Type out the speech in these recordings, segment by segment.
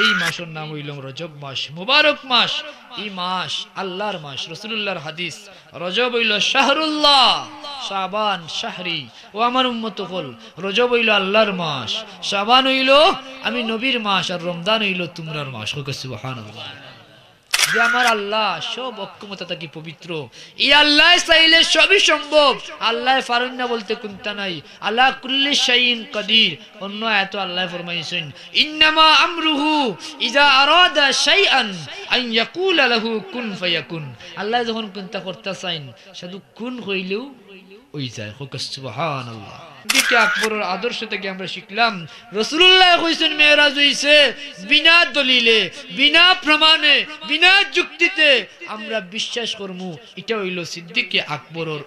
এই মাসের নাম হইল রজব মাস, মুবারক মাস। এই মাস আল্লাহর মাস। রাসূলুল্লাহর হাদিস, রজব হইল শাহরুল্লাহ, শাবান শাহরি। ও আমার উম্মত হল, রজব হইল আল্লাহর মাস, শাবান হইল আমি নবীর মাস, আর রমজান হইল তোমরার মাস। সুবহানাল্লাহ। যে আমার আল্লাহ সব অক্ষমতা থাকি পবিত্র, এই আল্লাহ চাইলে সবই সম্ভব। আল্লাহ পারেন না বলতে কোনটা নাই। আল্লাহ কুল্লি শাইইন কাদির। অন্য আয়াতে আল্লাহ ফরমাইছেন, ইন্নামা আমরুহু ইজা আরাদা শাইআন আন ইয়াকুলা লাহু কুন ফায়াকুন। আল্লাহ যখন কোনটা করতে চাইন শুধু কুন হইলেও ওই যায়। সুবহানাল্লাহ। সিদ্দিক আকবরের আদর্শ থেকে আমরা শিখলাম, রাসূলুল্লাহ কইছেন মেরাজ হইছে বিনা দলিলে, বিনা প্রমাণে, বিনা যুক্তিতে আমরা বিশ্বাস করমু। এটা হইল সিদ্দিক আকবরের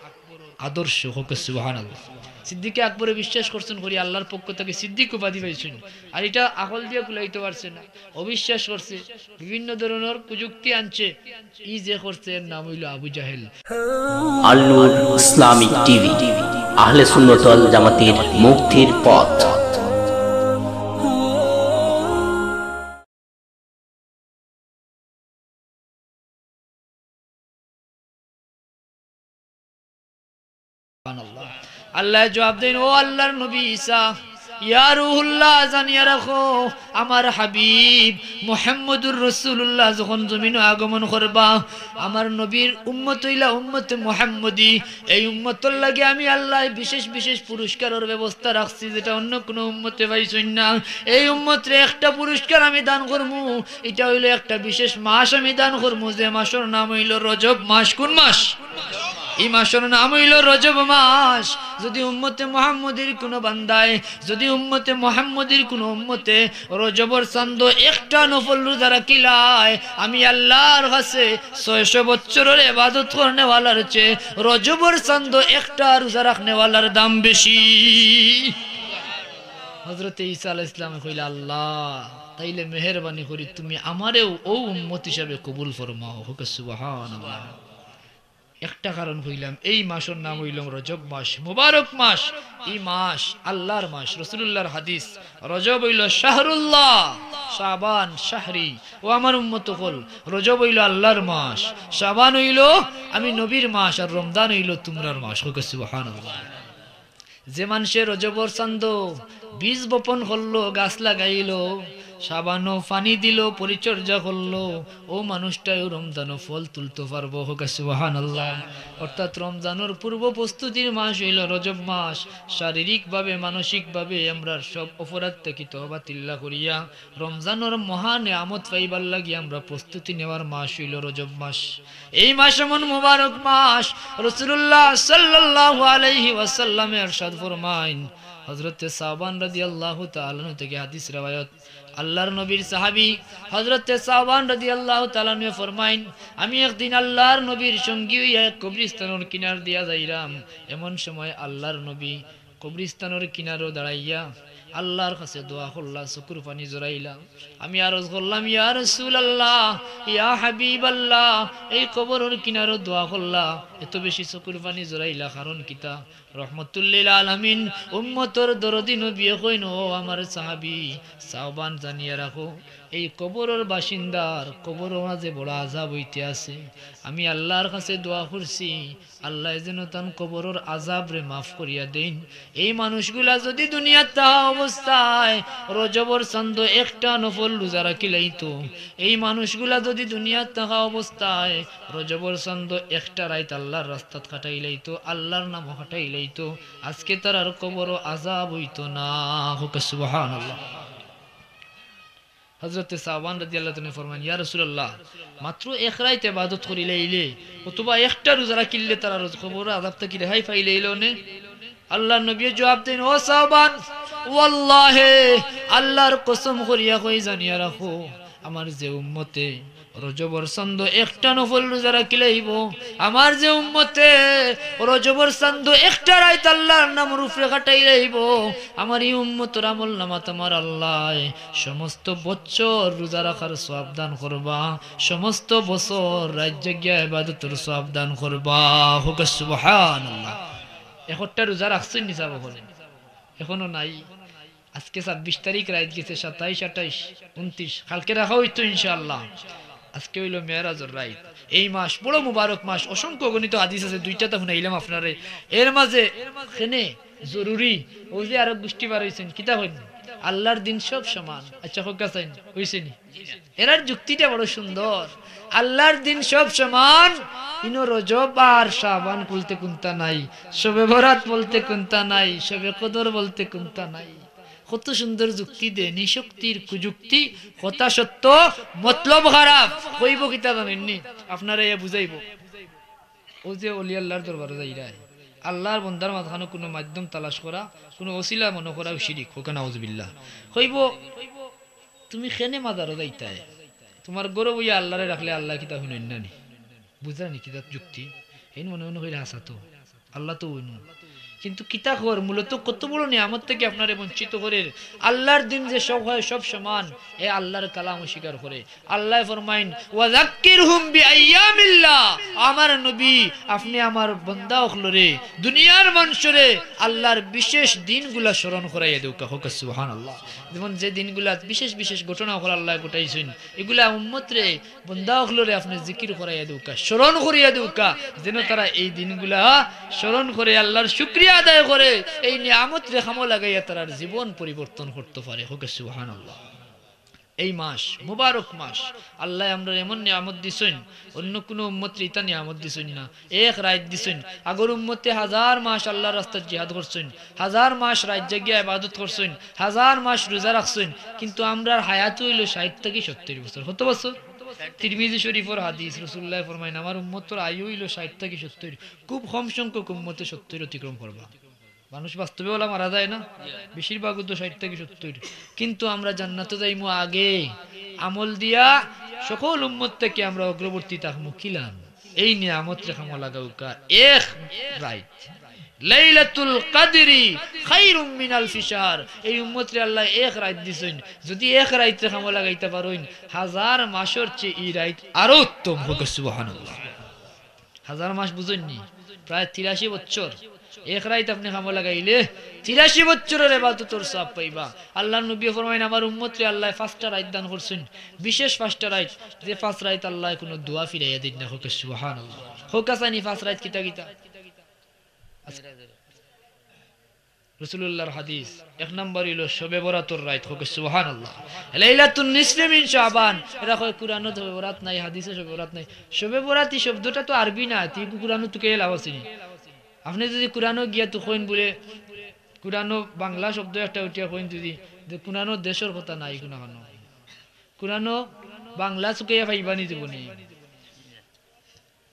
আদর্শ। সুবহানাল্লাহ। সিদ্দিক আকবরে বিশ্বাস করছেন করি আল্লাহর পক্ষ থেকে সিদ্দিক উপাধি পাইছেন। আর এটা আকল দিয়ে কুলাইতে পারছে না, অবিশ্বাস করছে, বিভিন্ন ধরনের কুযুক্তি আনছে। ই যে করছে এর নাম হইল আবু জাহেল। আল নূর ইসলামিক টিভি, আহলে সুন্নাত ওয়াল জামাতের মুক্তির পথ। আল্লাহ জবাব দেন, ও আল্লাহর নবী ঈসা, ইয়া রূহুল্লাহ, জানিয়ে রাখো আমার হাবিব মুহাম্মদুর রাসূলুল্লাহ যখন জমিনে আগমন করবা, আমার নবীর উম্মত হইলা উম্মতে মুহাম্মদী। এই উম্মতের লাগে আমি আল্লাহ বিশেষ বিশেষ পুরস্কারের ব্যবস্থা রাখছি, যেটা অন্য কোনো উম্মতে পাইছেন না। এই উম্মতরে একটা পুরস্কার আমি দান করবো, এটা হইল একটা বিশেষ মাস আমি দান করবো, যে মাসের নাম হইল রজব মাস। কোন মাস? এই মাসের নাম হইল রজব মাস। যদি উম্মতে মুহাম্মদীর কোনো বান্দায়, যদি উম্মতে মুহাম্মদীর কোনো উম্মতে রজবর চাঁদ একটা নফল রোজা রাখিলায়, আমি আল্লাহর কাছে 600 বছরের ইবাদত করনেওয়ালার চেয়ে রজবর চাঁদ একটা রোজা রাখনেওয়ালার দাম বেশি। হযরত ঈসা আলাইহিস সালাম কইলা, আল্লাহ তাইলে মেহেরবানি করি তুমি আমারেও ও উম্মত হিসাবে কবুল ফরমাও। সুবহানাল্লাহ। একটা কারণ হইলাম, এই মাসের নাম হইলাম রজব মাস, মুবারক মাস। এই মাস আল্লাহর মাস। রাসূলুল্লাহর হাদিস, রজব হইল শাহরুল্লাহ, শাবান শাহরি। ও আমার উম্মত হল, রজব হইল আল্লাহর মাস, শাবান হইল আমি নবীর মাস, আর রমজান হইল তোমরার মাস। সুবহানাল্লাহ। যে মানুষের রজবর চাঁদ বীজ বপন করলো, গাছ লাগাইলো, সাবানো পানি দিল, পরিচর্যা করলো, ও মানুষটাও রমজানও ফল তুলতে পারবো। সুবহানাল্লাহ। অর্থাৎ রমজানের পূর্ব প্রস্তুতির মাস হইল রজব মাস। শারীরিকভাবে মানসিকভাবে আমরা সব অপরাধ থেকে তওবা তিল্লা করিয়া রমজানের মহা নিয়ামত পাইবার লাগি আমরা প্রস্তুতি নেওয়ার মাস হইল রজব মাস। এই মাস এমন মুবারক মাস, রাসূলুল্লাহ সাল্লাল্লাহু আলাইহি ওয়াসাল্লামে ইরশাদ ফরমাইন, হযরতে সাওবান রাদিয়াল্লাহু তাআলা থেকে হাদিস রওয়ায়াত, আল্লাহর নবীর সাহাবী হযরতে সাওবান রাদিয়াল্লাহু তাআলা ফরমাইন, আমি একদিন আল্লাহর নবীর সঙ্গী হইয়া কবরস্থানের কিনার দিয়া যাইলাম। এমন সময় আল্লাহর নবী কবরস্থানের কিনারও দাঁড়াইয়া আল্লাহর কাছে দোয়া করলাম, চকুর পানি জড়াইলাম। আমি আরজ করলাম, ইয়া রাসূলুল্লাহ, ইয়া হাবিবাল্লাহ, এই কবরের কিনারও দোয়া করলাম, এত বেশি চকুর পানি জড়াইলা কারণ কিতা? রহমতুল্লিল আলামিন উম্মতর দরদি নবী কইন, ও আমার সাহাবী সাওবান, জানিয়ে রাখো এই কবরের বাসিন্দার কবরের মাঝে বড় আযাব হইতে আছে। আমি আল্লাহর কাছে দোয়া করছি, আল্লাহ যেন তান কবরের আযাব রে মাফ করিয়া দেন। এই মানুষগুলা যদি দুনিয়ার তাহা অবস্থায় রজবর চাঁদ একটা নফল রোজা রাখিলাইতো, এই মানুষগুলা যদি দুনিয়ার তাহা অবস্থায় রজবর চাঁদ একটা রাত আল্লাহর রাস্তাত কাটাইলাইতো, আল্লাহর নাম কাটাইলাইতো, আজকে তার আর কবরও আযাব হইতো না। সুবহানাল্লাহ। হযরতে সাওবান রাদিয়াল্লাহু তাআলা ফরমান, ইয়া রাসূলুল্লাহ, মাত্র এক রাত ইবাদত করিলাইলে অথবা একটা রোজা রাখিলে তার রোজ কবর আযাব থেকে রেহাই পাইলাইলো নে? আল্লাহর নবী জবাব দেন, ও সাওবান, ওয়াল্লাহি আল্লাহর কসম করিয়া কই জানিয়া রাখো, আমার যে উম্মতে রজবর চাঁদ একটা নফল রোজা রাখিলাইব, আমার যে উম্মতে রজবর চাঁদ একটা রাত আল্লাহর নাম রূপে কাটাইলাইব, আমার এই উম্মতের আমলনামা তোমার আল্লাহ সমস্ত বছর রোজা রাখার সওয়াব দান করবা, সমস্ত বছর রাত জাগিয়া ইবাদতের সওয়াব দান করবা। সুবহানাল্লাহ। একটা রোজা রাখছেন নিসা বলেন? এখনো নাই। আজকে 26 তারিখ রাত গেছে, 27, 28, 29, কালকে রাখা হইতো ইনশাআল্লাহ। আজকে হইল মেরাজের রাত। এই মাস বড় মুবারক মাস, অসংখ্য গণিত হাদিস আছে, দুইটা তো শুনাইলাম আপনারে। এর মাঝে এখানে জরুরি ও যে আরো গোষ্ঠী বার হইছেন, কিতা হইন আল্লাহর দিন সব সমান। আচ্ছা হোক আছেন হইছে নি? এরার যুক্তিটা বড় সুন্দর। আল্লাহর দিন সব সমান, ইনো রজব আর শাবান বলতে কোনটা নাই, শবে বরাত বলতে কোনটা নাই, শবে কদর বলতে কোনটা নাই। কত সুন্দর যুক্তি দে, নিশক্তির কুযুক্তি, কথা সত্য মতলব খারাপ। কইব কিতা জানেননি? আপনারা এ বুঝাইব। ও যে ওলি আল্লাহর দরবারে যাইরা আল্লাহর বন্দার মাঝখানে কোনো মাধ্যম তালাশ করা, কোনো ওসিলা মনে করা শিরিক, হোক নাউজুবিল্লাহ। কইব তুমি খেনে মাজারও যাইতায়, তোমার গরব ইয়া আল্লাহরে রাখলে আল্লাহ কিতা শুনেন না নি? বুঝা নি কিতা যুক্তি? এই মনে মনে হইলে হাসা তো আল্লাহ তো হইনু, কিন্তু কিতা খবর মূলত কত বড় নিয়ামত থেকে আপনারে বঞ্চিত করে। আল্লাহর দিন যে সব হয় সব সমান, এ আল্লাহর কালাম অস্বীকার করে। আল্লাহ ফরমাইন ওয়াযাক্কিরহুম বিআইয়ামিল্লাহ, আমার নবী আপনি আমার বান্দা হলরে, দুনিয়ার মানুষরে আল্লাহর বিশেষ দিনগুলা স্মরণ করাইয়া দেউকা। হোক সুবহানাল্লাহ। যেমন যে দিনগুলা বিশেষ বিশেষ ঘটনা হল আল্লাহ ঘটাইছেন, এগুলা উম্মতরে বান্দা হলরে আপনি জিকির করাইয়া দেউকা, স্মরণ করিয়া দেউকা, যেন তারা এই দিনগুলা স্মরণ করে আল্লাহর শুকরিয়া আদায় করে এই নিয়ামত রেখামো লাগাইয়া তার জীবন পরিবর্তন করতে পারে। হোক সুবহানাল্লাহ। এই মাস মুবারক মাস, আল্লাহ আমরা এমন নিয়ামত দিছেন, অন্য কোন উম্মতরে ইতা নিয়ামত দিছেন না। এক রাত দিছেন, আগর উম্মতে 1000 মাস আল্লাহর রাস্তায় জিহাদ করছেন, 1000 মাস রাত জাগিয়া ইবাদত করছেন, 1000 মাস রোজা রাখছেন, কিন্তু আমরার হায়াত হইল 60 থেকে 70 বছর। কত বছর? তিরমিজি শরীফের হাদিস, রাসূলুল্লাহ ফরমায়েন আমার উম্মতের আয়ু হইল 60 থেকে 70। খুব কম সংখ্যক উম্মতে 70 অতিক্রম করবা। মানুষ বাস্তবে ওলা মারা যায় না, বেশিরভাগ তো 60 থেকে 70। কিন্তু আমরা জান্নাতে যাইমু আগে, আমল দিয়া সকল উম্মত থেকে আমরা অগ্রবর্তী থাকমু। কিলাম এই নিয়ামত রেখামো লাগাউকা এক রাত লাইলাতুল কদরি খায়রুম মিন আলফি শাহর। এই উম্মতরে আল্লাহ এক রাত দিছেন, যদি এক রাত রেখামো লাগাইতে পারেন 1000 মাসের চেয়ে এই রাত আরো উত্তম। হোক সুবহানাল্লাহ। 1000 মাস বুঝেননি? প্রায় 83 বছর। এক রাত আপনি খামো লাগাইলে 83 বছরের ইবাদতের সওয়াব পাইবা। আল্লাহর নবী ফরমায়েন আমার উম্মতরে আল্লাহ 5টা রাত দান করছেন, বিশেষ 5টা রাত, যে 5 রাত আল্লাহ কোনো দোয়া ফিরাইয়া দেন না। হোক সুবহানাল্লাহ। হোক আসানি 5 রাত কিতা কিতা? রাসূলুল্লাহর হাদিস 1 নম্বর হইল শবে বরাতের রাত। হোক সুবহানাল্লাহ। লাইলাতুন নিসফি মিন শাবান, এরা কয় কুরআনে শবে বরাত নাই, হাদিসে শবে বরাত নাই। শবে বরাতি শব্দটা তো আরবি না, তুই কুরআনে তো কে লাগাছিনি? আপনি যদি কুরআনে গিয়া তো কইন বলে কুরআনে বাংলা শব্দ একটা উঠিয়া কইন যদি যে কুরআনে দেশের কথা নাই, কোন কোন কুরআনে বাংলা চুকাইয়া পাইবানি জীবনে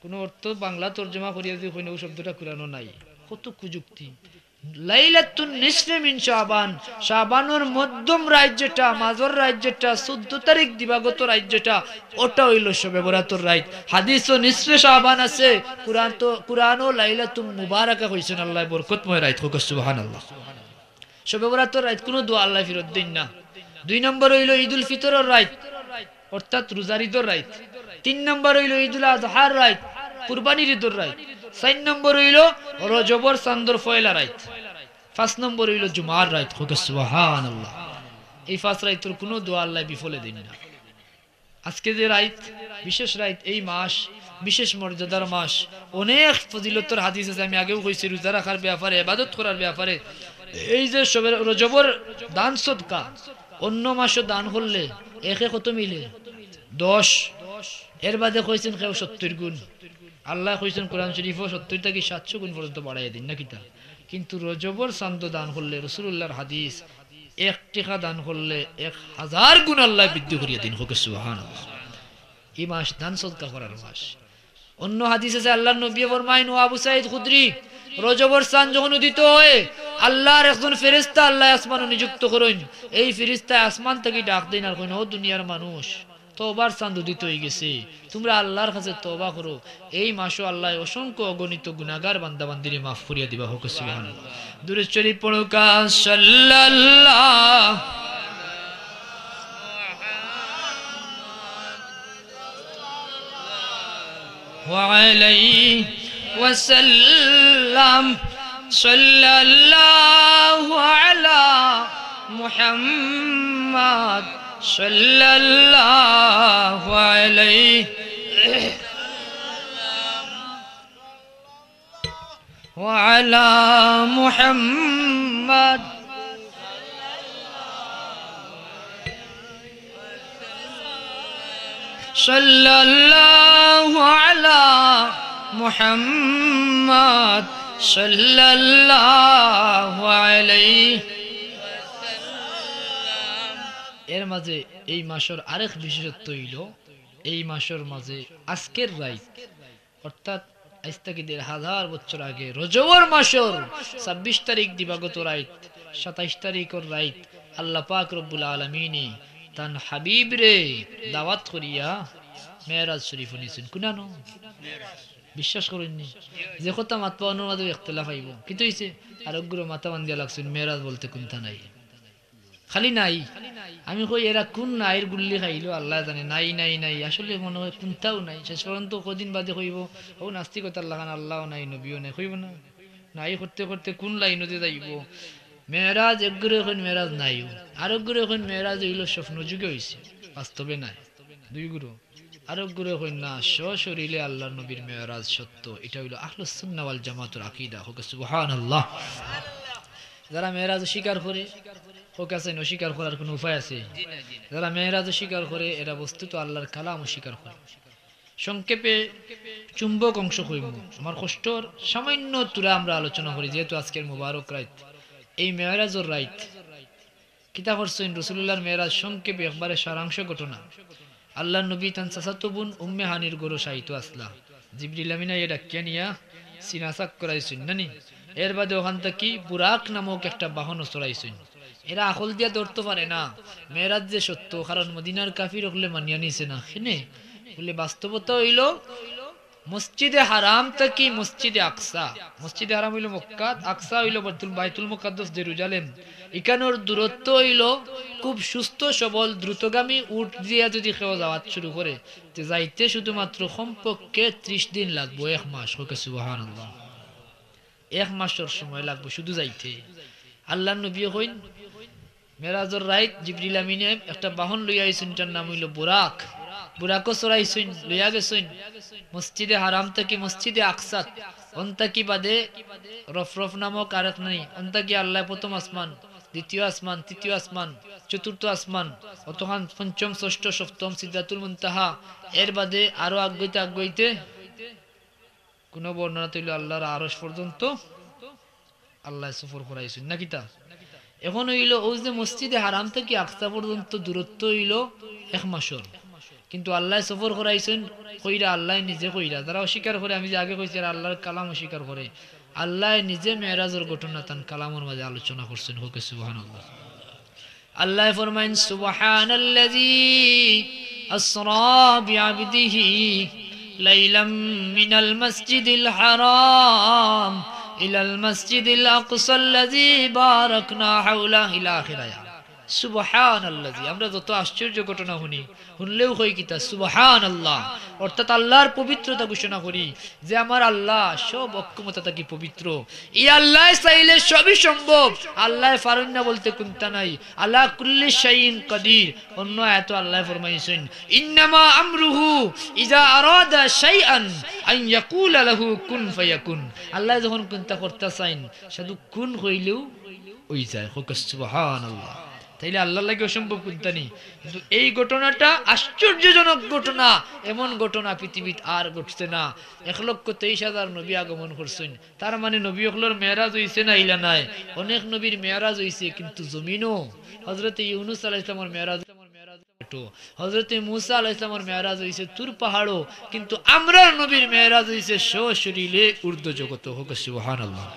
কোন অর্থ বাংলা তরজমা করিয়া যদি কইন ওই শব্দটা কুরআনে নাই। কত কুযুক্তি। লাইলাতুন নিসফি মিন শাবান, শাবানের মধ্যম রাত যেটা, মাঝর রাত যেটা, 14 তারিখ দিবাগত রাত যেটা, ওটা হইল শবে বরাতের রাত। হাদিসও নিসফে শাবান আছে, কুরআনও লাইলাতুম মুবারাকা কইছেন, আল্লাহ বরকতময় রাত। হোক সুবহানাল্লাহ। শবে বরাতের রাত কোনো দোয়া আল্লাহ ফিরত দেন না। 2 নম্বর হইল ঈদুল ফিতরের রাত, অর্থাৎ রোজার ঈদের রাত। 3 নম্বর হইল ঈদুল আযহার রাত, কুরবানির ঈদের রাত। 4 নম্বর হইল রজবর চাঁদর পয়লা রাত। 5 নম্বর হইল জুমার রাত। হোক সুবহানাল্লাহ। এই 5 রাতের কোনো দোয়া আল্লাহ বিফলে দেন না। আজকে যে রাত, বিশেষ রাত, এই মাস বিশেষ মর্যাদার মাস, অনেক ফজিলতের হাদিস আছে। আমি আগেও কইছি রোজা রাখার ব্যাপারে, ইবাদত করার ব্যাপারে। এই যে রজবর দান সদকা অন্য মাসে দান করলে একে কত মিলে? 10। এর বাদে কইছেন কেউ 70 গুণ। আল্লাহ কইছেন কোরআন শরীফও 70 থেকে 700 গুণ পর্যন্ত বাড়াইয়া দিন না কিতা। কিন্তু রজবর চাঁদ দান করলে রাসূলুল্লাহর হাদিস 1 টাকা দান করলে 1000 গুণ আল্লাহ বৃদ্ধি করিয়া দিন। হোক সুবহানাল্লাহ। এই মাস দান সদকা করার মাস। অন্য হাদিস আছে আল্লাহর নবী ফরমায়েন ও আবু সাঈদ খুদরি, রজবর চাঁদ যখন উদিত হয় আল্লাহর একজন ফেরেশতা আল্লাহ আসমানে নিযুক্ত করেন। এই ফেরেশতা আসমান থেকে ডাক দেন আর কইন ও দুনিয়ার মানুষ, তওবার চাঁদ উদিত হয়ে গেছে, তোমরা আল্লাহর কাছে তওবা করো। এই মাসও আল্লাহ অসংখ্য অগণিত গুনাহগার বান্দা বান্দিরে মাফ করিয়া দিবা। হোক সুবহানাল্লাহ। দুরূদ শরীফ পড়ো কা সাল্লাল্লাহু আলাইহি ওয়াসাল্লাম। সাল্লাল্লাহু আলা মুহাম্মাদ সাল্লাল্লাহু আলাইহি ওয়া আলা মুহাম্মাদ সাল্লাল্লাহু আলা মুহাম্মাদ সাল্লাল্লাহু আলাইহি। এর মাঝে এই মাসের আরেক বিশেষত্ব হইল এই মাসের মাঝে আজকের রাত অর্থাৎ আজ থেকে ১,৫০০ বছর আগে রজবর মাসের ২৬ তারিখ দিবাগত রাত ২৭ তারিখের রাত আল্লাহ পাক রব্বুল আলামিনে তান হাবিব রে দাওয়াত করিয়া মেরাজ শরীফ নিছেন। কুনানো বিশ্বাস করেননি যে কথা মাতবা অনুবাদ ইখতিলাফ আইব কিন্তু হইছে আরোগ্য মাথা বান্ধিয়া লাগছেন মেরাজ বলতে কোনটা নাই খালি নাই। আমি কই এরা কোন নাইয়ের গুল্লি খাইলো আল্লাহ জানে। নাই নাই নাই আসলে মনে হয় কোনটাও নাই। শেষ পর্যন্ত কদিন বাদে কইব ও নাস্তিকতার লাগান আল্লাহও নাই নবীও নাই কইব না। নাই করতে করতে কোন লাইনতে যাইব। মেরাজ একগুরে এখন মেরাজ নাই আরোগ্য এখন মেরাজ হইল স্বপ্ন যুগে হইছে বাস্তবে নাই। দুই গুরু আরোগ্য এখন না সশরীরে আল্লাহর নবীর মেরাজ সত্য। এটা হইল আহলুস সুন্নাহ ওয়াল জামাতের আকীদা। হোক সুবহানাল্লাহ। যারা মেরাজ স্বীকার করে হোক আছে অস্বীকার করার কোনো উপায় আছে? যারা মেরাজ স্বীকার করে এরা বস্তুত আল্লাহর কালাম স্বীকার করে। সংক্ষেপে চুম্বক অংশ কইব আমার কষ্টর সামান্য তুলা আমরা আলোচনা করি যেহেতু আজকের মুবারক রাত এই মেরাজের রাত কিতাব করছেন রাসূলুল্লাহর মেরাজ সংক্ষেপে একবারে সারাংশ ঘটনা। আল্লাহর নবী তান চাচাতো বোন উম্মে হানির গরু সাইতো আসলা জিবরিল আমিন এটা কেনিয়া সিনাসাক করাইছেন নানি। এর বাদে ওখান থেকে বুরাক নামক একটা বাহন চড়াইছেন। এরা আকল দিয়া ধরতে পারে না মেরাজ যে সত্য কারণ মদিনার কাফির হলে মানিয়া নিছে না হেনে বলে বাস্তবতা হইল মসজিদে হারাম থেকে মসজিদে আকসা। মসজিদে হারাম হইল মক্কা আকসা হইল বাইতুল মুকাদ্দাস জেরুজালেম। এখানোর দূরত্ব হইল খুব সুস্থ সবল দ্রুতগামী উট দিয়া যদি কেউ যাওয়াত শুরু করে যাইতে শুধুমাত্র কমপক্ষে ৩০ দিন লাগবো ১ মাস। হোক সুবহানাল্লাহ। ১ মাসের সময় লাগবে শুধু যাইতে। আল্লাহ নবী কইন মেরাজের রাত জিবরিল আমিনে একটা বাহন লইয়া আইছেন তার নাম হইল বুরাক। বুরাকও চড়াইছেন লইয়া গেছেন মসজিদে হারাম থেকে মসজিদে আকসা। অন্তাকি বাদে রফরফ নামক আরেক নাই। অন্তাকি আল্লাহ প্রথম আসমান দ্বিতীয় আসমান তৃতীয় আসমান চতুর্থ আসমান অতখান পঞ্চম ষষ্ঠ সপ্তম সিদরাতুল মুনতাহা। এর বাদে আরো আগাইতে কোন বর্ণনা তৈল আল্লাহর আরশ পর্যন্ত আল্লাহ সফর করাইছেন নাকি তা। এখন হইল ওই যে মসজিদে হারাম থেকে আকসা পর্যন্ত দূরত্ব হইল ১ মাসের কিন্তু আল্লাহ সফর করাইছেন কইরা আল্লাহ নিজে কইরা। যারা অস্বীকার করে আমি যে আগে কইছি আল্লাহর কালাম অস্বীকার করে আল্লাহ নিজে মেরাজের ঘটনা তান কালামের মাঝে আলোচনা করছেন। হোক সুবহানাল্লাহ। আল্লাহ ফরমাইন সুবহানাল্লাযী আসরা বিআবদিহি লাইলাম মিনাল মাসজিদিল হারাম ইলাল মাসজিদিল আকসাল্লাযী বারাকনা হাওলা ইলা আখিরায়া। সুবহানাল্লাযী আমরা যত আশ্চর্য ঘটনা শুনলেও কই কিতা সুবহানাল্লাহ অর্থাৎ আল্লাহর পবিত্রতা ঘোষণা করি যে আমার আল্লাহ সব অক্ষমতা থেকে পবিত্র। এই আল্লাহ চাইলে সবই সম্ভব। আল্লাহ পারেন না বলতে কোনটা নাই। আল্লাহ কুল্লি শাইইন কাদির। অন্য আয়াতে আল্লাহ ফরমাইছেন ইন্নামা আমরুহু ইজা আরাদা শাইআন আন ইয়াকুলা লাহু কুন ফায়াকুন। আল্লাহ যখন কোনটা করতে চাইন শুধু কুন হইলেও ওই যায়। হোক সুবহানাল্লাহ। তাইলে আল্লাহর লাগে অসম্ভব কোনটা নেই। কিন্তু এই ঘটনাটা আশ্চর্যজনক ঘটনা। এমন ঘটনা পৃথিবীতে আর ঘটছে না। ১,২৩,০০০ নবী আগমন করছেন। তার মানে নবী হকলের মেরাজ হইছে না ইলা নাই। অনেক নবীর মেরাজ হইছে কিন্তু জমিনও হযরতে ইউনূস আলাইহিস সালামের মেরাজ হযরতে মূসা আলাইহিস সালামের মেরাজ হইছে তুর পাহাড়ও কিন্তু আমরার নবীর মেরাজ হইছে সশরীরে ঊর্ধ্ব জগত। হোক সুবহানাল্লাহ।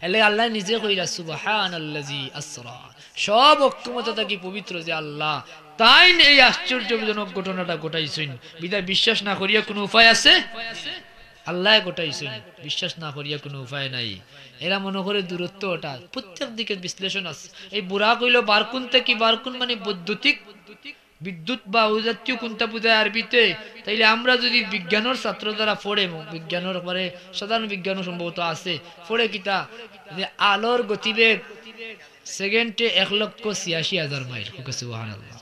এলে আল্লাহ নিজে কইরা সুবহানাল্লাযী আসরা সব অক্ষমতা থেকে পবিত্র যে আল্লাহ তাই এই আশ্চর্যজনক ঘটনাটা ঘটাইছেন। বিদায় বিশ্বাস না করিয়া কোনো উপায় আছে? আল্লাহ ঘটাইছেন বিশ্বাস না করিয়া কোনো উপায় নাই। এরা মনে করে দূরত্ব ওটা প্রত্যেক দিকে বিশ্লেষণ আছে। এই বুড়া কইল বারকুন থেকে বারকুন মানে বৈদ্যুতিক বিদ্যুৎ বা জাতীয় কোনটা বুঝায় আরবিতে। তাইলে আমরা যদি বিজ্ঞানের ছাত্র দ্বারা পড়ে বিজ্ঞানের পরে সাধারণ বিজ্ঞানও সম্ভবত আছে পড়ে কিতা যে আলোর গতিবেগ সেকেন্ডে 1,86,000 মাইল। সুবহানাল্লাহ।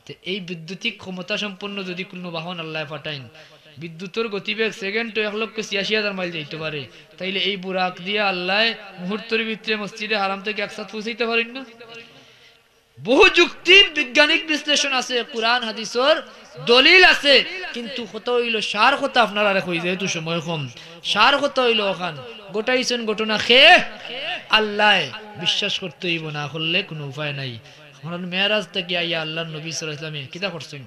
তো এই বৈদ্যুতিক ক্ষমতা সম্পন্ন যদি কোনো বাহন আল্লাহ পাঠাইন, বিদ্যুতের গতিবেগ সেকেন্ডে 1,86,000 মাইল যাইতে পারে, তাইলে এই বুরাক দিয়ে আল্লাহ মুহূর্তের ভিতরে মসজিদে হারাম থেকে একসাথে পৌঁছাইতে পারেন না? বহু যুক্তির বৈজ্ঞানিক বিশ্লেষণ আছে, কুরআন হাদিসের দলিল আছে, কিন্তু কথা হইল সার কথা আপনারা কই, যেহেতু সময় কম, সার কথা হইল ওখান গোটাইছেন ঘটনা খেয়ে আল্লাহ বিশ্বাস করতে হইব, না করলে কোনো উপায় নাই। মেরাজ থেকে আইয়া আল্লাহর নবী সাল্লাল্লাহু আলাইহি ওয়াসাল্লাম কিতা করছেন,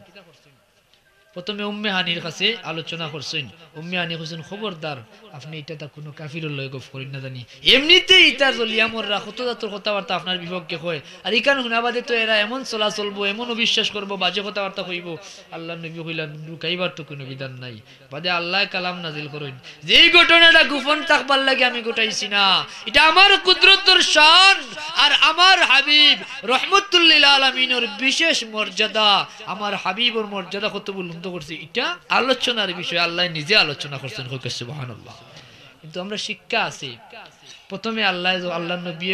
প্রথমে উম্মে হানির কাছে আলোচনা করছেন। উম্মে হানি কইছেন, খবরদার আপনি এটা তা কোনো কাফিরের লয় গপ করেন না, জানি এমনিতেই ইতা জলিয়া মোররা কত জাতর কথাবার্তা আপনার বিপক্ষে কয়, আর ইকান হুনাবাদে তো এরা এমন চলা চলবো, এমন অবিশ্বাস করবো, বাজে কথাবার্তা কইব। আল্লাহর নবী কইলেন, লুকাইবার তো কোনো বিধান নাই, বাদে আল্লাহ কালাম নাজিল করেন, যেই ঘটনাটা গোপন থাকবার লাগে আমি গোটাইছি না, এটা আমার কুদরতের শান আর আমার হাবিব রহমতুল লিল আলামিনের বিশেষ মর্যাদা। আমার হাবিবের মর্যাদা কত বুলন্দ করছে, এটা আলোচনার বিষয়, আল্লাহ নিজে আলোচনা করছেন। সুবহানাল্লাহ। কিন্তু আমরা শিক্ষা আছে, প্রথমে আল্লাহ নবী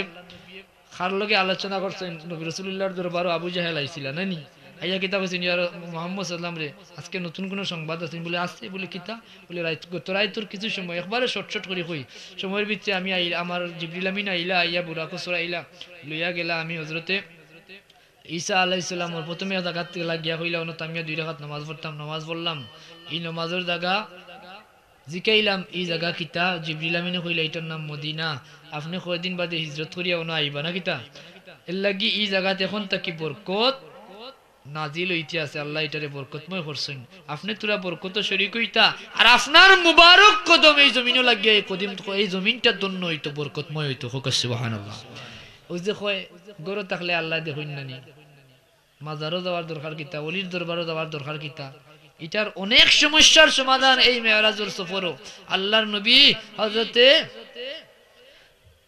কার লগে আলোচনা করছেন, নবী রাসূলুল্লাহর দরবারে আবু জাহেল আইছিল নানি, আইয়া কিতা কইছেন, ইয়া মুহাম্মদ সাল্লাল্লাহু আলাইহি ওয়াসাল্লাম রে আজকে নতুন কোন সংবাদ আছে? বলে আছে। বলে কিতা? বলে গত রাইতর কিছু সময় একবারে শর্ট করে কই, সময়ের ভিতরে আমি আইলা, আমার জিবরিল আমিন আইলা, আইয়া বুরাক সরাইলা লইয়া গেলা, আমি হযরতে ঈসা আলাইহিস সালামের প্রথমে জায়গা থেকে লাগিয়া হইলা, অন্য তামিয়া 2 রাকাত নামাজ পড়তাম, নামাজ পড়লাম, এই নামাজের জায়গা জিকাইলাম, এই জায়গা কিতা? জিবরিল আমিনে কইলা এটার নাম মদিনা, আপনি কয়দিন বাদে হিজরত করিয়া ওনা আইবা না কিতা, এর লাগি এই জায়গাতে এখন তাকি বরকত নাজিল হইতে আছে, আল্লাহ এটারে বরকতময় করছেন, আপনি তোরা বরকত শরীক হইতা, আর আপনার মুবারক কদম এই জমিনে লাগিয়া এই জমিনটা ধন্য হইতো, বরকতময় হইতো। সুবহানাল্লাহ। ওই যে কয় গরো থাকলে আল্লাহ দেখুন নানি, মাজারও যাওয়ার দরকার কিতা, ওলির দরবারও যাওয়ার দরকার কিতা, এটার অনেক সমস্যার সমাধান এই মেরাজের সফরও। আল্লাহর নবী হযরতে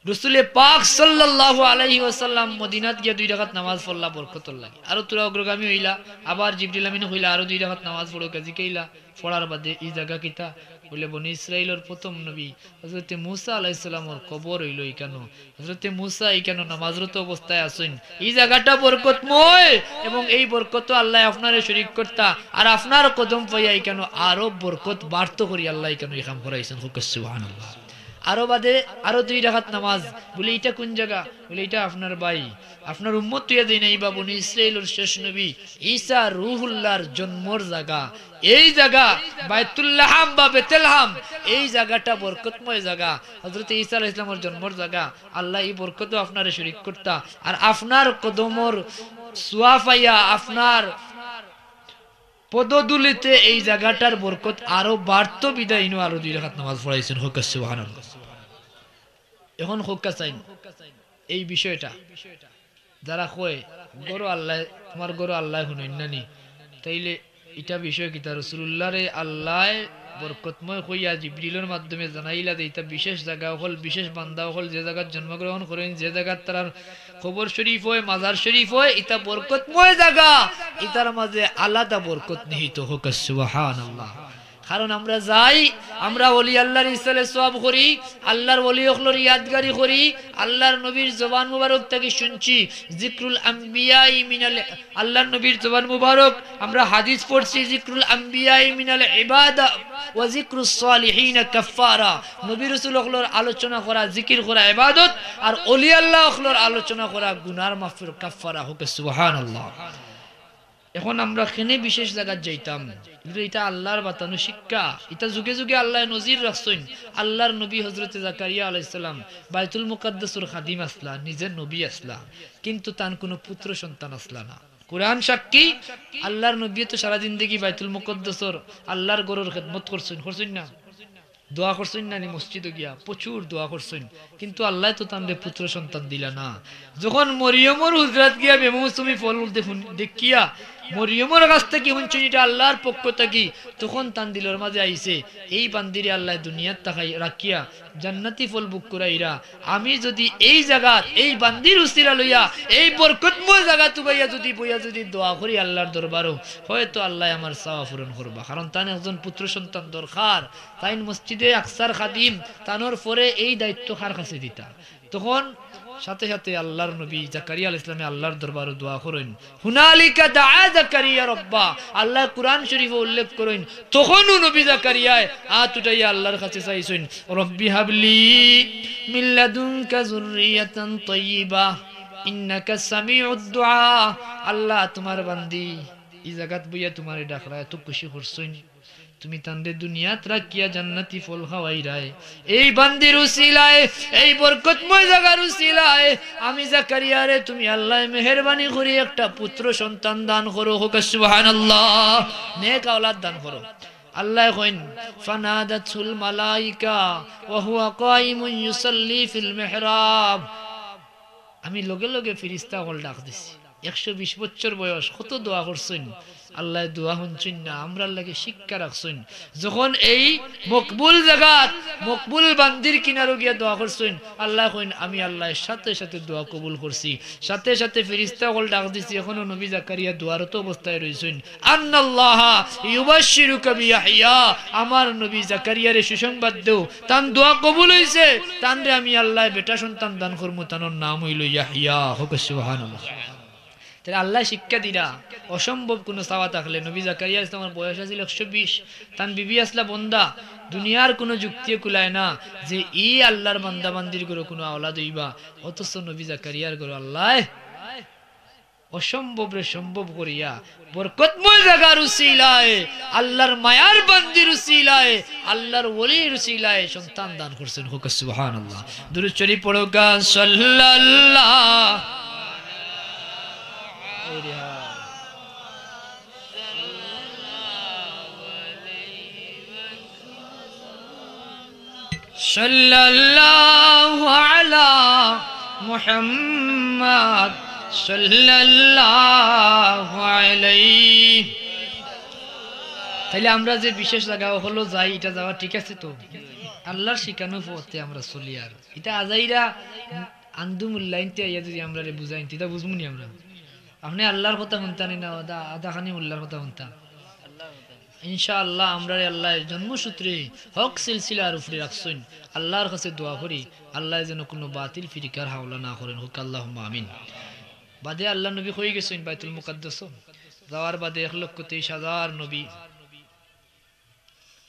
রাসূল পাক সাল্লাল্লাহু আলাইহি ওয়াসাল্লাম মদিনাত গিয়া 2 রাকাত নামাজ পড়লা বরকতর লাগি, আর তোরা অগ্রগামী হইলা, আবার জিবরিল আমিন হইলা আরো 2 রাকাত নামাজ পড়ো, কাজী কইলা পড়ার বাদে এই জায়গা কিতা? বলে বনি ইসরাইলের প্রথম নবী হযরতে মূসা আলাইহিস সালামের কবর হইল এখানে, হযরতে মূসা এখানে নামাজরত অবস্থায় আছেন, এই জায়গাটা বরকতময়, এবং এই বরকত আল্লাহ আপনারে শরীক করতা, আর আপনার কদম পাইয়া এখানে আরো বরকত বাড়তো করি আল্লাহ এখানে কাম করাইছেন। সুবহানাল্লাহ। আরো বাদে আরো 2 রাকাত নামাজ। বলে এটা কোন জায়গা? বলে এটা আপনার ভাই, আপনার উম্মত তুইয়া দেই নাই, বা বনি ইসরাইলের শেষ নবী ঈসা রূহুল্লাহর জন্মর জায়গা, এই জায়গা বাইতুল্লাহাম বা বেতেলহাম, এই জায়গাটা বরকতময় জায়গা, হযরত ঈসা আলাইহিস সালামের জন্মর জায়গা, আল্লাহ এই বরকত আপনারে শরীক করতা, আর আপনার কদমর সোয়া পাইয়া আপনার পদদুলিতে এই জায়গাটার বরকত আরো বাড়তো, বিদায় ইনো আরো 2 রাকাত নামাজ পড়াইছেন। সুবহানাল্লাহ। এখন হোক্কা চাইন এই বিষয়টা যারা কয় গরো আল্লাহ, তোমার গরো আল্লাহ শুনেন নানি, তাইলে এটা বিষয় কিতা? রাসূলুল্লাহরে আল্লাহ বরকতময় কইয়া জিবরিলের মাধ্যমে জানাইলা যে এটা বিশেষ জায়গা হল, বিশেষ বান্দা হল, যে জায়গায় জন্মগ্রহণ করেন, যে জায়গায় তার কবর শরীফ হয়, মাজার শরীফ হয়, এটা বরকতময় জায়গা, এটার মাঝে আলাদা বরকত নিহিত হোক। সুবহানাল্লাহ। কারণ আমরা যাই, আমরা ওলি আল্লাহর ইসালে সওয়াব করি, আল্লাহর ওলি হকলর ইয়াদগারি করি, আল্লাহর নবীর জবান মুবারক থেকে শুনছি জিকরুল আম্বিয়াই মিনাল, আল্লাহর নবীর জবান মুবারক আমরা হাদিস পড়ছি জিকরুল আম্বিয়াই মিনাল ইবাদা ওয়া জিকরুস সালিহিন কাফারা, নবী রাসূল হকলর আলোচনা করা জিকির করা ইবাদত, আর ওলি আল্লাহ হকলর আলোচনা করা গুনার মাফির কাফারা হোক। সুবহানাল্লাহ। এখন আমরা কেনে বিশেষ জায়গা যাইতাম, এটা আল্লাহর বাতানো শিক্ষা, এটা যুগে যুগে আল্লাহ নজির রাখছেন। আল্লাহর নবী হযরতে জাকারিয়া আলাইহিস সালাম বাইতুল মুকাদ্দাসের খাদিম আসলা, নিজের নবী আসলা, কিন্তু তার কোনো পুত্র সন্তান আসলা না। কুরআন সাক্ষী, আল্লাহর নবী তো সারা জিন্দেগি বাইতুল মুকাদ্দাসের আল্লাহর ঘরের খিদমত করছেন, করছেন না? দোয়া করছেন না? মসজিদে গিয়া প্রচুর দোয়া করছেন, কিন্তু আল্লাহ তো তাদের পুত্র সন্তান দিলা না। যখন মরিয়মর হুজরাত গিয়া বেমৌসুমি ফল দেখিয়া মরিয়মের কাছ থেকে শুনছেন এটা আল্লাহর পক্ষ থেকে, তখন তান দিলর মাঝে আইছে এই বান্দিরে আল্লাহ দুনিয়াত তাকাই রাখিয়া জান্নাতি ফল বুক করাইরা, আমি যদি এই জায়গা এই বান্দির উসিলা লইয়া এই বরকতময় জায়গা তুবাইয়া যদি বইয়া যদি দোয়া করি আল্লাহর দরবারও, হয়তো আল্লাহ আমার চাওয়া পূরণ করবা। কারণ তান একজন পুত্র সন্তান দরকার, তাই মসজিদে আকসার খাদিম, তানোর পরে এই দায়িত্ব কার কাছে দিতা? তখন সাথে সাথে আল্লাহর নবী জাকারিয়া আলাইহিস সালামে আল্লাহর দরবারে দোয়া করেন। হুনালিকা দাআ জাকারিয়া রব্বা, আল্লাহ কুরআন শরীফে উল্লেখ করেন তখনও নবী জাকারিয়া হাত উঠাইয়া আল্লাহর কাছে চাইছেন, রব্বি হাবলি মিন লাদুনকা যুররিয়াতান তাইয়্যিবা ইন্নাকা সামিউদ দুআ। আল্লাহ তোমার বান্দি এই জায়গাত বইয়া তোমার ডাকরা এত খুশি করছেন, তুমি তান্ডে দুনিয়াত রাখিয়া জান্নাতি ফল খাওয়াইরাই। এই বান্দির উসিলায়, এই বরকতময় জায়গার উসিলায় আমি জাকারিয়ারে তুমি আল্লাহ মেহেরবানি করে একটা পুত্র সন্তান দান করো। হোক সুবহানাল্লাহ, নেক আওলাদ দান করো। আল্লাহ কইন ফানাদাতুল মালাইকা ওয়া হুয়া কাইমুন ইউসাল্লি ফিল মিহরাব, আমি লগে লগে ফেরেশতা হল ডাক দিছি। 120 বছর বয়স, কত দোয়া করছেন, আল্লাহ দোয়া শুনছেন না, আমরা আল্লাহকে শিক্ষা রাখছেন। যখন এই মকবুল জায়গাত মকবুল বান্দির কিনারো গিয়া দোয়া করছেন, আল্লাহ কইন আমি আল্লাহর সাথে সাথে দোয়া কবুল করছি, সাথে সাথে ফেরেশতা হল ডাক দিছি। এখনো নবী জাকারিয়া দোয়ারত অবস্থায় রইছেন। আন্নাল্লাহা ইউবাশশিরুকা বিয়াহইয়া, আমার নবী জাকারিয়ারে সুসংবাদ দেও তান দোয়া কবুল হইছে, তানরে আমি আল্লাহ বেটা সন্তান দান করমু, তানোর নাম হইল ইয়াহইয়া। হোক সুবহানাল্লাহ। তাহলে আল্লাহ শিক্ষা দিরা অসম্ভব কোনো চাওয়া থাকলে, নবী জাকারিয়া ইসলামের বয়স আছিল 120, তান বিবি আসলা বন্দা, দুনিয়ার কোনো যুক্তিও কুলায় না যে ই আল্লাহর বান্দা বান্দির করে কোনো আওলাদ হইবা, অথচ নবী জাকারিয়ার করে আল্লাহ অসম্ভব রে সম্ভব করিয়া বরকতময় জায়গার উসিলায়, আল্লাহর মায়ার বান্দির উসিলায়, আল্লাহর ওলির উসিলায় সন্তান দান করছেন। হোক সুবহানাল্লাহ। দুরূদ শরীফ পড়ো গা সাল্লাল্লাহু সাল্লাল্লাহু আলা মুহাম্মদ সাল্লাল্লাহু আলাইহি। তাহলে আমরা যে বিশেষ জায়গা হলো যাই, এটা যাওয়া ঠিক আছে তো, আল্লাহর শিখানো পথে আমরা চলি। আর এটা আজাইরা আন্দুমুল্লাইনতে আইয়া যদি আমরা বুঝাইন এটা বুঝবো নি আমরা। আপনি আল্লাহর কথা শুনতানি না, আদাখানি উল্লাহর কথা শুনতাম। ইনশাআল্লাহ আমরা আল্লাহ জন্মসূত্রে হক সিলসিলার উপরে রাখছেন। আল্লাহর কাছে দোয়া করি আল্লাহ যেন কোনো বাতিল ফিরিকার হাওলা না করেন। হোক আল্লাহুম্মা আমিন। বাদে আল্লাহ নবী হয়ে গেছেন বাইতুল মুকাদ্দাস, যাওয়ার বাদে 1,23,000 নবী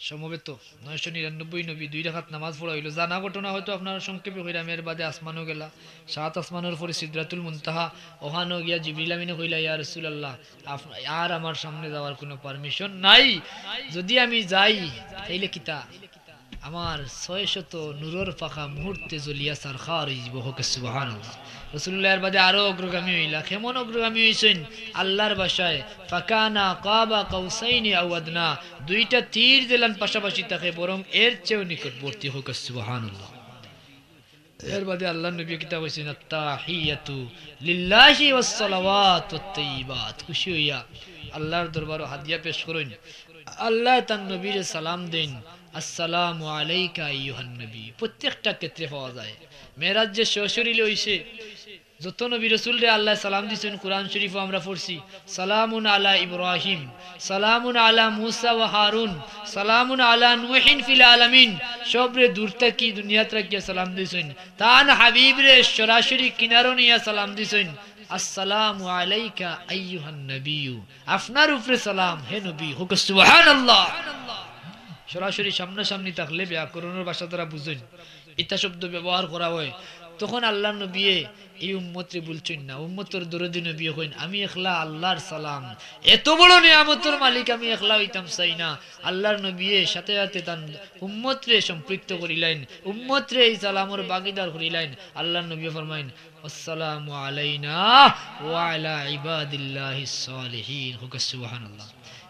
সমবেত, 999 নবী 2 রাকাত নামাজ পড়া হইল। জানা ঘটনা হয়তো আপনারা সংক্ষেপে কইরাম। এর বাদে আসমানও গেলা, 7 আসমানের পরে সিদরাতুল মুনতাহা, ওখানেও গিয়া জিবরিল আমিনে কইলা ইয়া রাসূলুল্লাহ আর আমার সামনে যাওয়ার কোনো পারমিশন নাই, যদি আমি যাই তাইলে কিতা আমার 600 নূরের পাখা মুহূর্তে জ্বলিয়া সারখার হয়ে যাব। হোক সুবহানাল্লাহ। রাসূলুল্লাহর বাদে আরো অগ্রগামী হইলা। কেমন অগ্রগামী হইছেন? আল্লাহর ভাষায় ফাকানা কাবা কাউসাইনি আও আদনা, দুইটা তীর দিলেন পাশাপাশি থাকে, বরং এর চেয়েও নিকটবর্তী। হোক সুবহানাল্লাহ। এর বাদে আল্লাহ নবী কিতাব কইছেন আত-তাহিয়াতু লিল্লাহি ওয়াস সালাওয়াতু ওয়াত তাইয়্যিবাত, খুশি হইয়া আল্লাহর দরবারে হাদিয়া পেশ করেন। আল্লাহ তার নবীর সালাম দেন, আসসালামু আলাইকা আইয়ুহান নবী। প্রত্যেকটা ক্ষেত্রে পাওয়া যায়। মেরাজ যে সশরীরে হইছে, যত নবী রাসূল রে আল্লাহ সালাম দিয়েছেন, কুরআন শরীফও আমরা পড়ছি সালামুন আলা ইব্রাহিম, সালামুন আলা মুসা ওয়া হারুন, সালামুন আলা নূহিন ফিল আলামিন। সবরে দূর থেকে দুনিয়াত রাখিয়া সালাম দিয়েছেন। তান হাবিব রে সরাসরি কিনারো নিয়া সালাম দিয়েছেন, আসসালামু আলাইকা আইয়ুহান নবী, আপনার উপরে সালাম হে নবী। হোক সুবহানাল্লাহ। সরাসরি সামনাসামনি থাকলে ব্যাকরণের ভাষা তারা বুঝেন, ইতা শব্দ ব্যবহার করা হয়, তখন আল্লাহ নবী এই উম্মতরে বলছেন না, উম্মতের দরদি নবী হইন আমি একলা আল্লাহর সালাম, এত বড় নিয়ামতের মালিক আমি একলা হইতাম চাই না। আল্লাহর নবী সাথে সাথে তার উম্মতরে সম্পৃক্ত করিলেন, উম্মতরে এই সালামের ভাগীদার করিলেন। আল্লাহর নবী ফরমাইন আসসালামু আলাইনা ওয়া আলা ইবাদিল্লাহিস সালিহিন। হোক সুবহানাল্লাহ।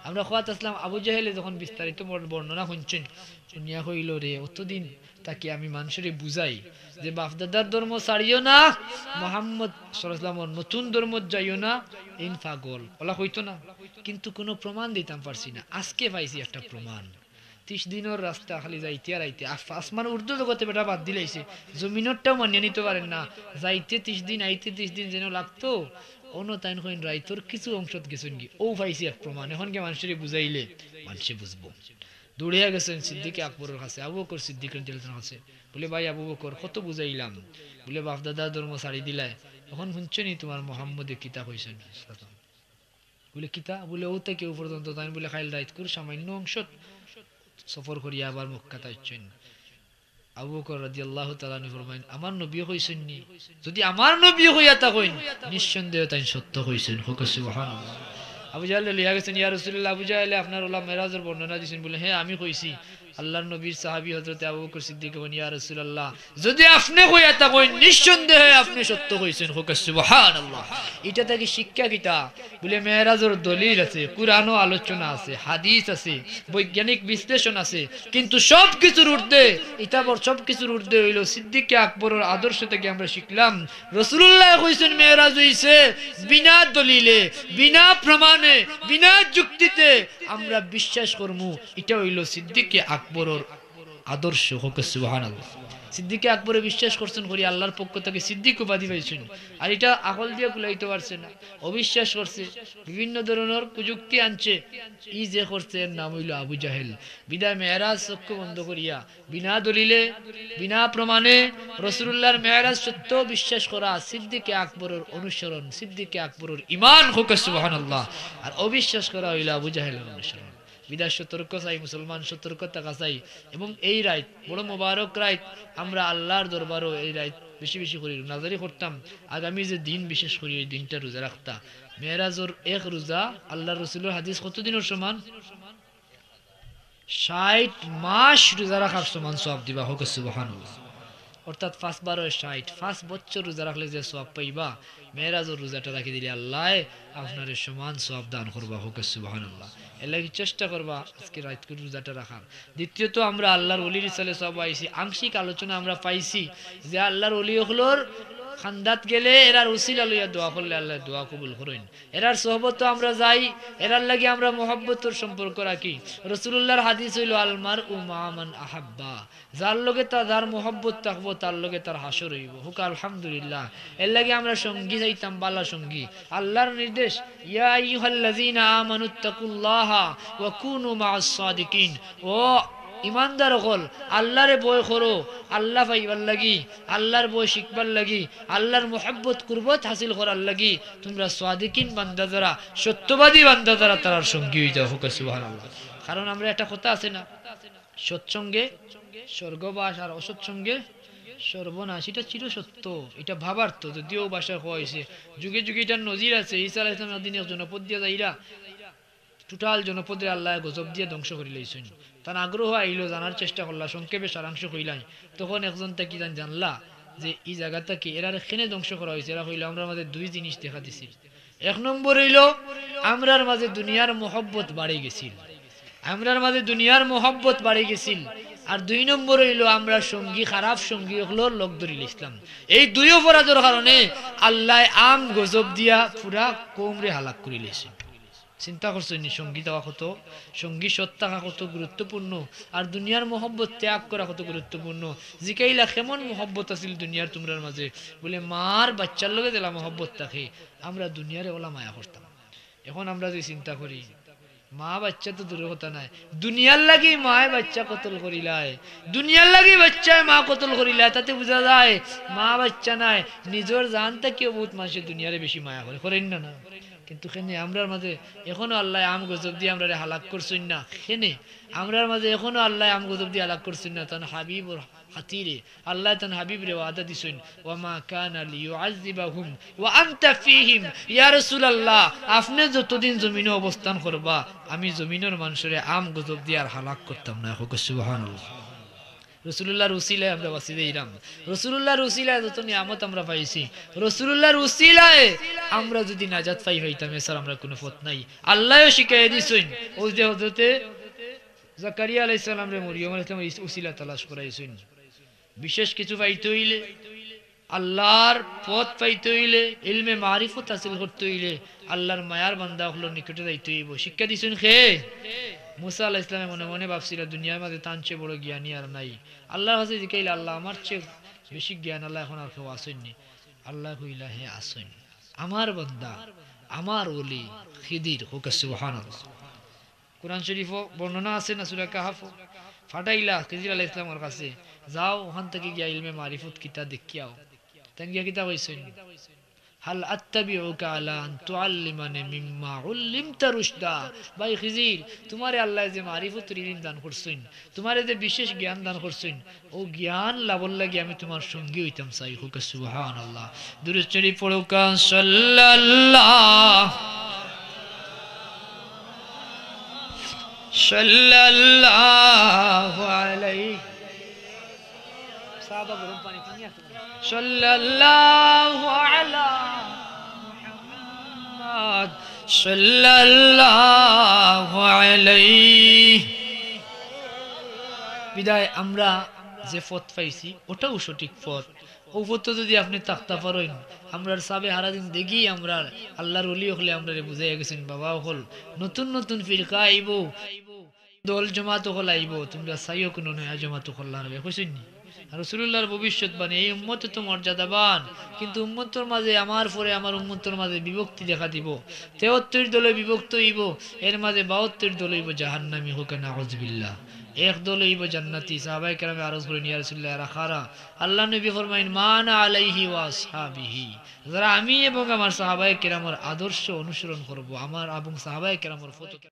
আমরা খোয়াত আসলাম আবু জাহেলে যখন বিস্তারিত বর্ণনা শুনছেন, শুনিয়া হইল রে অতদিন তাকে আমি মানুষের বুঝাই যে বাপদাদার ধর্ম ছাড়িও না, মুহাম্মদ সাল্লাল্লাহু আলাইহি ওয়াসাল্লামের নতুন ধর্ম যাইও না, ইন পাগল ওলা হইতো না, কিন্তু কোনো প্রমাণ দিতাম পারছি না। আজকে পাইছি একটা প্রমাণ। 30 দিনের রাস্তা খালি যাইতে আর আইতে, আসমান উর্দু জগতে বেটা বাদ দিলাইছে, জমিনটাও মানিয়ে নিতে পারেন না, যাইতে 30 দিন আইতে 30 দিন যেন লাগতো। অনতাইন হইন রাইতর কিছু অংশত গেছেন কি ও পাইছি এক প্রমাণ। এখন কে মানুষের বুঝাইলে মানুষে বুঝবো। দৌড়িয়া গেছেন সিদ্দিক আকবরের কাছে, আবু বকর সিদ্দিক রাদিয়াল্লাহু আনহু কাছে। বলে ভাই আবু বকর, কত বুঝাইলাম, বলে বাপ দাদা ধর্ম ছাড়ি দিলাই, এখন শুনছনি তোমার মোহাম্মদে কিতা কইছেন? বলে কিতা? বলে ও থেকে পর্যন্ত তাই বলে খাইল রাইত করে সামান্য অংশ সফর করিয়া আবার মক্কা তাইছেন। আবু বকর রাদিয়াল্লাহু তাআলা আনহু ফরমাইন, আমার নবী কইছেন নি? যদি আমার নবী হইয়া থাকেন নিঃসন্দেহ তাই সত্য কইছেন। হোক সুবহানাল্লাহ। আবু জাহল লিয়া গেছেন, ইয়া রাসূলুল্লাহ, আবু জাহল আপনার ওলা মেরাজের বর্ণনা দিয়েছেন। বলে হ্যাঁ আমি কইছি। আল্লাহর নবীর সাহাবী হযরত আবু বকর সিদ্দিক বলেন, ইয়া রাসূলুল্লাহ, যদি আপনি কইয়া থাকেন নিঃসন্দেহে আপনি সত্য কইছেন। হোক সুবহানাল্লাহ। এটা থেকে শিক্ষা কিতা? বলে মেরাজের দলিল আছে, কুরআনও আলোচনা আছে, হাদিস আছে, বৈজ্ঞানিক বিশ্লেষণ আছে, কিন্তু সব কিছুর ঊর্ধ্বে, ইতাবর সব কিছুর ঊর্ধ্বে হইল সিদ্দিক আকবরের আদর্শ থেকে আমরা শিখলাম রাসূলুল্লাহ কইছেন মেরাজ হইছে বিনা দলিলে, বিনা প্রমাণে, বিনা যুক্তিতে আমরা বিশ্বাস করমু। এটা হইল সিদ্দিক আকবরের আদর্শ। হোক সুবহানাল্লাহ। সিদ্দিক আকবরে বিশ্বাস করছেন করি আল্লাহর পক্ষ থেকে সিদ্দিক উপাধি পাইছেন। আর এটা আকল দিয়ে কুলাইতে পারছে না, অবিশ্বাস করছে, বিভিন্ন ধরনের প্রযুক্তি আনছে। ই যে করছে এর নাম হইল আবু জাহেল। বিদায় মেরাজ চক্ষু বন্ধ করিয়া বিনা দলিলে, বিনা প্রমাণে রাসূলুল্লাহর মেরাজ সত্য বিশ্বাস করা সিদ্দিক আকবরের অনুসরণ, সিদ্দিক আকবরের ঈমান। হোক সুবহানাল্লাহ। আর অবিশ্বাস করা হইল আবু জাহেলের অনুসরণ। বিদায় সতর্ক চাই, মুসলমান সতর্ক থাকা চাই। এবং এই রাত বড় মোবারক রাত, আমরা আল্লাহর দরবারও এই রাত বেশি বেশি করি নাজারি করতাম। আগামী যে দিন বিশেষ করি ওই দিনটা রোজা রাখতা। মেরাজর এক রোজা আল্লাহ রসুলের হাদিস কত দিনের সমান? 60 মাস রোজা রাখার সমান সওয়াব দিবা। হোক সুবহানাল্লাহ। অর্থাৎ 5 বার 60, 5 বছর রোজা রাখলে যে সওয়াব পাইবা, মেরাজের রোজাটা রাখি দিলে আল্লাহ আপনার সমান সওয়াব দান করবা। হোক সুবহানাল্লাহ। এর লাগি চেষ্টা করবা আজকে রাত করে রোজাটা রাখার। দ্বিতীয়ত, আমরা আল্লাহর ওলির সালে সওয়াব পাইছি। আংশিক আলোচনা আমরা পাইছি যে আল্লাহর ওলি হলোর খান্দাত গেলে এরার উসিলা লইয়া দোয়া করলে আল্লাহ দোয়া কবুল করেন। এরার সোহবত আমরা যাই, এরার লাগি আমরা মোহাব্বতর সম্পর্ক রাখি। রাসূলুল্লাহর হাদিস হইল আল মারউ মা মান আহাব্বা, যার লগে যার মোহাব্বত থাকবো তার লগে তার হাসর হইব। হুক আলহামদুলিল্লাহ। এর লাগি আমরা সঙ্গী চাইতাম, বালা সঙ্গী। আল্লাহর নির্দেশ, ইয়া আইয়ুহাল্লাযীনা আমানুত্তাকুল্লাহা ওয়া কুনু মাআস সাদিকিন। ও ইমানদার হল, আল্লাহরে ভয় করো, আল্লাহ পাইবার লাগি, আল্লাহর ভয় শিখবার লাগি, আল্লাহর মোহাব্বত কুরবত হাসিল করার লাগি তোমরা সাদিকিন বান্দা যারা, সত্যবাদী বান্দা যারা, তার সঙ্গী হয়ে যাও। হোক সুবহানাল্লাহ। কারণ আমরা একটা কথা আছে না, সৎসঙ্গে স্বর্গবাস আর অসৎসঙ্গে সর্বনাশ। এটা চির সত্য, এটা ভাবার্থ, যদিও ভাষা হওয়া হয়েছে। যুগে যুগে এটার নজির আছে। ঈসা আলাইহিস সালাম একদিন এক জনপদ দিয়ে যাইরা টোটাল জনপদে আল্লাহ গজব দিয়ে ধ্বংস করে লইছেন। তার আগ্রহ আইল, জানার চেষ্টা করলা, সংক্ষেপে সারাংশ কইলাই। তখন একজন তাকে জানলা যে এই জায়গাটা কি, এরা এখানে ধ্বংস করা হয়েছে। এরা হইল আমরা মাঝে দুই জিনিস দেখা দিছি। এক নম্বর হইল আমরার মাঝে দুনিয়ার মোহব্বত বাড়ে গেছিল, আমরার মাঝে দুনিয়ার মোহব্বত বাড়ে গেছিল। আর দুই নম্বর হইল আমরা সঙ্গী, খারাপ সঙ্গী হলো লোক ধরিল ইসলাম। এই দুই অপরাধের কারণে আল্লাহ আম গজব দিয়া পুরা কওমরে হালাক করে লেছে। চিন্তা করছেন সঙ্গী দেওয়া কত, সঙ্গী সৎ থাকা কত গুরুত্বপূর্ণ, আর দুনিয়ার মোহব্বত ত্যাগ করা কত গুরুত্বপূর্ণ। জিকাইলা কেমন মোহব্বত আছিল দুনিয়ার তোমরার মাঝে? বলে মার বাচ্চার লগে দিলা মোহব্বত থাকে, আমরা দুনিয়ারে ওলা মায়া করতাম। এখন আমরা যে চিন্তা করি, মা বাচ্চা তো দূরের কথা নাই, দুনিয়ার লাগি মায় বাচ্চা কতল করিলায়, দুনিয়ার লাগি বাচ্চায় মা কতল করিলায়। তাতে বোঝা যায় মা বাচ্চা নাই, নিজের জান থেকেও বহুত মানুষের দুনিয়ারে বেশি মায়া করে, করেন না? না। কিন্তু খেনে আমরার মাঝে এখনো আল্লাহ আম গজব দিয়ে আমরা হালাক করছেন না। খেনে আমরার মাঝে এখনো আল্লাহ আম গজব দিয়ে হালাক করছেন না। তান হাবিব খাতিরে আল্লাহ তান হাবিব রে ওয়াদা দিছেন, ওয়ামা কানা লিয়ুআযিবাহুম ওয়া আনতা ফীহিম। ইয়া রাসূলুল্লাহ, আপনি যতদিন জমিনে অবস্থান করবা আমি জমিনের মানুষরে আম গজব দিয়ে আর হালাক করতাম না। হোক সুবহানাল্লাহ। রাসূলুল্লাহর উসিলায় আমরা বাঁচি দিলাম, রাসূলুল্লাহর উসিলায় যত নিয়ামত আমরা পাইছি, রাসূলুল্লাহর উসিলায় আমরা যদি নাজাত পাই হইতাম, এছাড়া আমরা কোনো পথ নাই। আল্লাহও শিখাইয়া দিছেন, ওই যে হযরতে জাকারিয়া আলাইহিস সালাম রে মরিয়ম আলাইহিস সালাম উসিলা তালাশ করাইছেন। বিশেষ কিছু পাইতে হইলে, আল্লাহর পথ পাইতে হইলে, ইলমে মারিফত হাসিল করতে হইলে আল্লাহর মায়ার বান্দা হলো নিকটে যাইতে হইব। শিক্ষা দিছেন খে মুসা আলাইহিস সালাম মনে মনে ভাবছিল দুনিয়ার মাঝে তার চেয়ে বড় জ্ঞানী আর নাই। আল্লাহর কাছে জিজ্ঞাইলা, আল্লাহ আমার চেয়ে বেশি জ্ঞান আল্লাহ এখন আর কেউ আসেননি? আল্লাহ কইলা, হে আসেন, আমার বান্দা, আমার ওলি খিদির। হোক সুবহানাল্লাহ। কোরআন শরীফ বর্ণনা আছে না সূরা কাহফ ফাটাইলা খিজির আলাইহিস সালামের কাছে যাও ওখান থেকে গিয়া ইলমে মারিফত কিতাব দেখিয়াও তাই গিয়া কিতাব হইছেন হাল আত্তাবিউকা আলা আন তুআল্লিমানি মিম্মা উল্লিমতা রুশদা ভাই খিজির তোমারে আল্লাহ যে মারিফতের ইলম দান করছেন তোমারে যে বিশেষ জ্ঞান দান করছেন ও জ্ঞান লাভর লাগি আমি তোমার সঙ্গী হইতাম চাই হোক সুবহানাল্লাহ দুরূদ শরীফ পড়ো কান সাল্লাল্লাহু আলাইহি সাহাবা গরম পানি পানি আসতে সাল্লাল্লাহু আলা মুহাম্মদ সাল্লাল্লাহু আলাইহি বিদায় আমরা যে পথ পাইছি ওটাও সঠিক পথ ও পথ যদি আপনি তাকতা পারেন আমরার সাবে হারাদিন দেখি আমরা আল্লাহর ওলি হলে আমরা বুঝাই গেছেন বাবা হল নতুন নতুন ফিরকা আইব দল জমাত হল আইব তোমরা চাইও কোনো নয়া জমাত হল হারবে কইছেন নি রাসূলুল্লাহর ভবিষ্যৎবাণী এই উম্মত তো মর্যাদাবান কিন্তু উম্মতের মাঝে আমার পরে আমার উম্মতের মাঝে বিভক্তি দেখা দিব 73 দলে বিভক্ত হইব এর মাঝে 72 দল হইব জাহান্নামী হোক নাউযুবিল্লাহ এক দল হইব জান্নাতি সাহাবায়ে কেরামে আরজ করেন ইয়া রাসূলুল্লাহ রাখারা আল্লাহ নবী ফরমাইন মানা আলাইহি ওয়া আসহাবিহি যারা আমি এবং আমার সাহাবায়ে কেরামের আদর্শ অনুসরণ করব আমার এবং সাহাবায়ে কেরামের ফটো